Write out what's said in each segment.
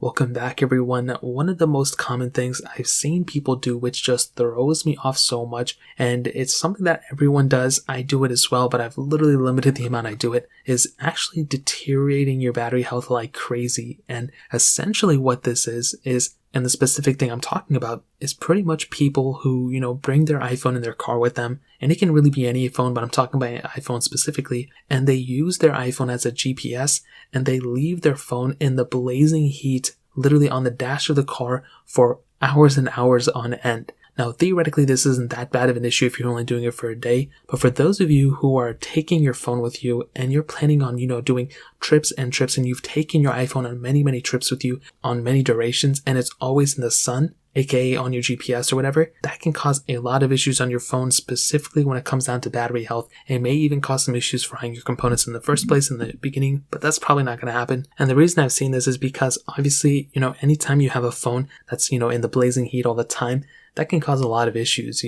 Welcome back, everyone. One of the most common things I've seen people do, which just throws me off so much, and it's something that everyone does. I do it as well, but I've literally limited the amount I do it, is actually deteriorating your battery health like crazy. And essentially what this is, and the specific thing I'm talking about is pretty much people who, bring their iPhone in their car with them. And it can really be any phone, but I'm talking about iPhone specifically. And they use their iPhone as a GPS and they leave their phone in the blazing heat, literally on the dash of the car for hours and hours on end. Now, theoretically, this isn't that bad of an issue if you're only doing it for a day, but for those of you who are taking your phone with you and you're planning on, doing trips and trips, and you've taken your iPhone on many, many trips with you on many durations, and it's always in the sun, aka on your GPS or whatever, that can cause a lot of issues on your phone, specifically when it comes down to battery health. It may even cause some issues frying your components in the first place in the beginning, but that's probably not going to happen. And the reason I've seen this is because obviously, anytime you have a phone that's, in the blazing heat all the time, that can cause a lot of issues.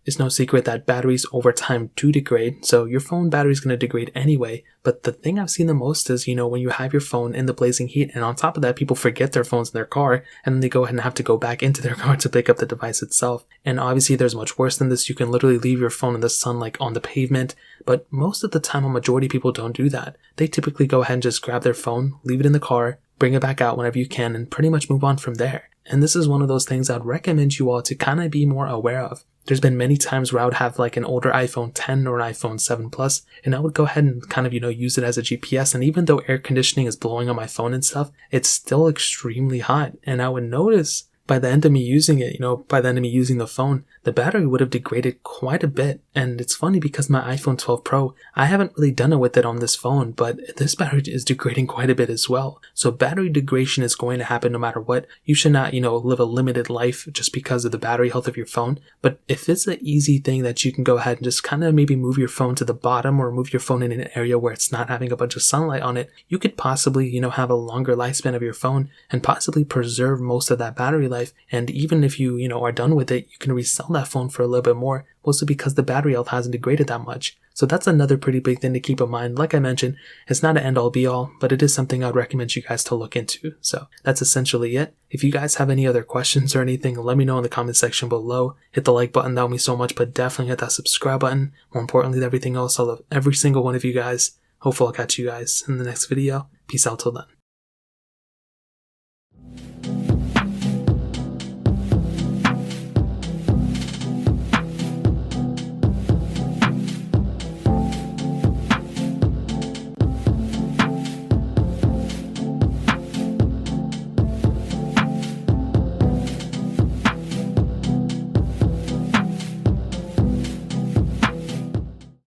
It's no secret that batteries over time do degrade, so your phone battery is going to degrade anyway. But the thing I've seen the most is, when you have your phone in the blazing heat, and on top of that, people forget their phones in their car, and then they go ahead and have to go back into their car to pick up the device itself. And obviously, there's much worse than this. You can literally leave your phone in the sun, like on the pavement, but most of the time, a majority of people don't do that. They typically go ahead and just grab their phone, leave it in the car, bring it back out whenever you can, and pretty much move on from there. And this is one of those things I'd recommend you all to kind of be more aware of. There's been many times where I would have like an older iPhone 10 or an iPhone 7 Plus, and I would go ahead and kind of, use it as a GPS. And even though air conditioning is blowing on my phone and stuff, it's still extremely hot. And I would notice by the end of me using it, by the end of me using the phone, the battery would have degraded quite a bit. And it's funny because my iPhone 12 Pro, I haven't really done it with it on this phone, but this battery is degrading quite a bit as well. So battery degradation is going to happen no matter what. You should not, live a limited life just because of the battery health of your phone. But if it's an easy thing that you can go ahead and just kind of maybe move your phone to the bottom or move your phone in an area where it's not having a bunch of sunlight on it, you could possibly, have a longer lifespan of your phone and possibly preserve most of that battery life. And even if you, are done with it, you can resell that phone for a little bit more, mostly because the battery health hasn't degraded that much. So that's another pretty big thing to keep in mind. Like I mentioned, it's not an end-all be-all, but it is something I'd recommend you guys to look into. So that's essentially it. If you guys have any other questions or anything, let me know in the comment section below. Hit the like button, that would mean so much, but definitely hit that subscribe button. More importantly than everything else, I love every single one of you guys. Hopefully I'll catch you guys in the next video. Peace out till then.